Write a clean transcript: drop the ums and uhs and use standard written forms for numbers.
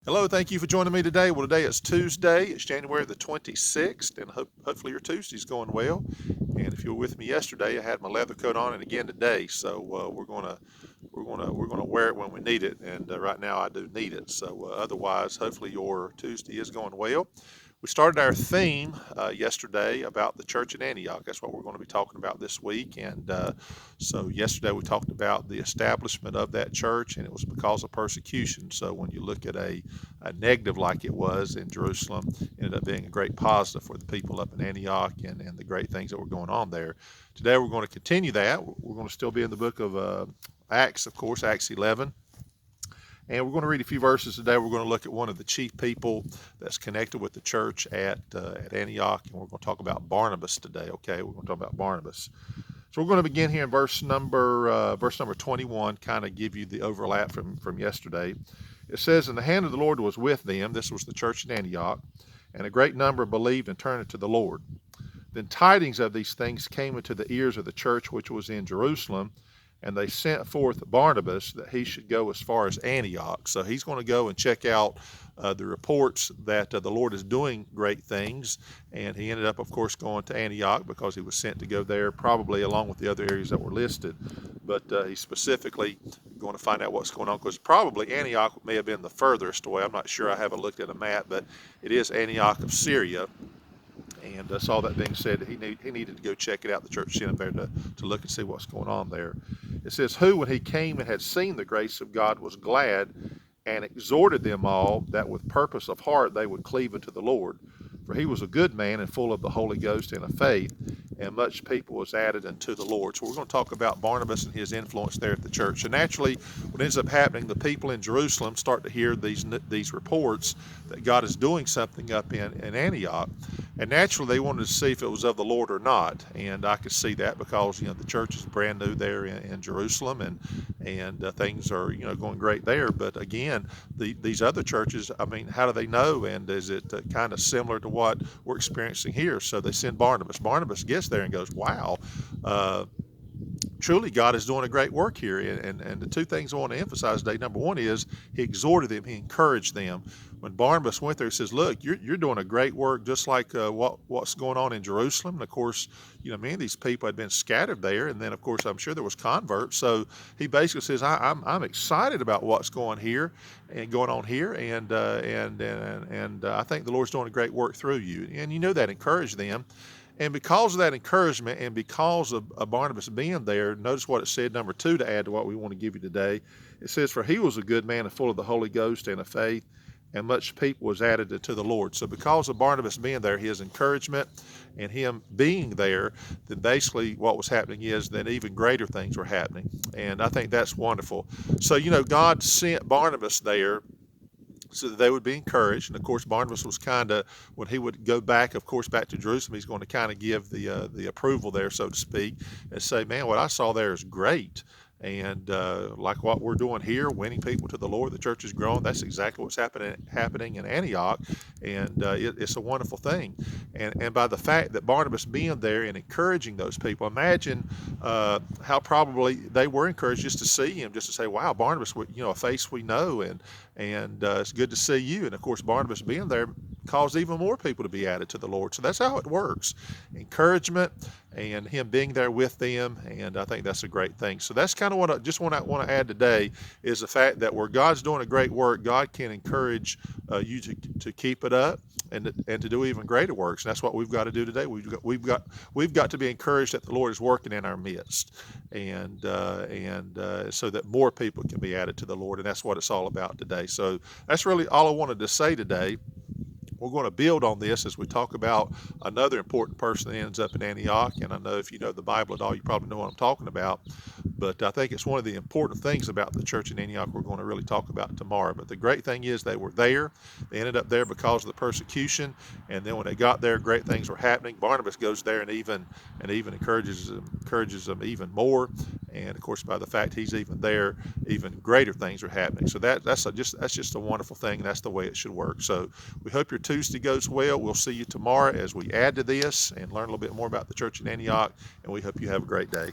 Hello, thank you for joining me today. Well, today is Tuesday. It's January the 26th, and hopefully your Tuesday's going well. And if you were with me yesterday, I had my leather coat on, and again today. So we're gonna wear it when we need it. And right now, I do need it. So otherwise, hopefully your Tuesday is going well. We started our theme yesterday about the church at Antioch. That's what we're going to be talking about this week. And so yesterday we talked about the establishment of that church, and it was because of persecution. So when you look at a negative like it was in Jerusalem, it ended up being a great positive for the people up in Antioch and the great things that were going on there. Today we're going to continue that. We're going to still be in the book of Acts, of course, Acts 11. And we're going to read a few verses today. We're going to look at one of the chief people that's connected with the church at Antioch, and we're going to talk about Barnabas today. Okay, we're going to talk about Barnabas. So we're going to begin here in verse number 21, kind of give you the overlap from yesterday. It says, "And the hand of the Lord was with them." This was the church at Antioch, "and a great number believed and turned to the Lord. Then tidings of these things came into the ears of the church which was in Jerusalem, and they sent forth Barnabas that he should go as far as Antioch." So he's going to go and check out the reports that the Lord is doing great things. And he ended up, of course, going to Antioch because he was sent to go there, probably along with the other areas that were listed. But he's specifically going to find out what's going on, because probably Antioch may have been the furthest away. I'm not sure. I haven't looked at a map, but it is Antioch of Syria. And so all that being said, he needed to go check it out. The church sent him there to look and see what's going on there. It says, "Who, when he came and had seen the grace of God, was glad, and exhorted them all that with purpose of heart they would cleave unto the Lord. For he was a good man and full of the Holy Ghost and of faith, and much people was added unto the Lord." So we're going to talk about Barnabas and his influence there at the church. So naturally, what ends up happening, the people in Jerusalem start to hear these reports that God is doing something up in Antioch. And naturally, they wanted to see if it was of the Lord or not. And I could see that because the church is brand new there in Jerusalem, and things are going great there. But again, these other churches, I mean, how do they know? And is it kind of similar to what we're experiencing here? So they send Barnabas. Barnabas gets there and goes, "Wow, uh, truly God is doing a great work here." And the two things I want to emphasize today, number one is he exhorted them, he encouraged them. When Barnabas went there, he says, "Look, you're doing a great work, just like what's going on in Jerusalem." And of course, many of these people had been scattered there, and then of course I'm sure there was converts. So he basically says, I'm excited about what's going on here, and I think the Lord's doing a great work through you. And that encouraged them. And because of that encouragement, and because of Barnabas being there, notice what it said, number two, to add to what we want to give you today. It says, "For he was a good man and full of the Holy Ghost and of faith, and much people was added to the Lord." So because of Barnabas being there, his encouragement and him being there, then basically what was happening is then even greater things were happening. And I think that's wonderful. So, God sent Barnabas there so that they would be encouraged. And of course, Barnabas was kind of, when he would go back, of course, back to Jerusalem, he's going to kind of give the approval there, so to speak, and say, "Man, what I saw there is great." And like what we're doing here, winning people to the Lord, the church is growing. That's exactly what's happening in Antioch, and it's a wonderful thing. And by the fact that Barnabas being there and encouraging those people, imagine how probably they were encouraged just to see him, just to say, "Wow, Barnabas, a face we know, and it's good to see you." And of course, Barnabas being there caused even more people to be added to the Lord. So that's how it works. Encouragement and him being there with them, and I think that's a great thing. So that's kind of what I just want to add today, is the fact that where God's doing a great work, God can encourage you to keep it up and to do even greater works. And that's what we've got to do today. We've got to be encouraged that the Lord is working in our midst, and so that more people can be added to the Lord, and that's what it's all about today. So that's really all I wanted to say today. We're going to build on this as we talk about another important person that ends up in Antioch. And I know if you know the Bible at all, you probably know what I'm talking about. But I think it's one of the important things about the church in Antioch we're going to really talk about tomorrow. But the great thing is they were there. They ended up there because of the persecution. And then when they got there, great things were happening. Barnabas goes there and even encourages them even more. And of course, by the fact he's even there, even greater things are happening. So that's just a wonderful thing. That's the way it should work. So we hope your Tuesday goes well. We'll see you tomorrow as we add to this and learn a little bit more about the church in Antioch. And we hope you have a great day.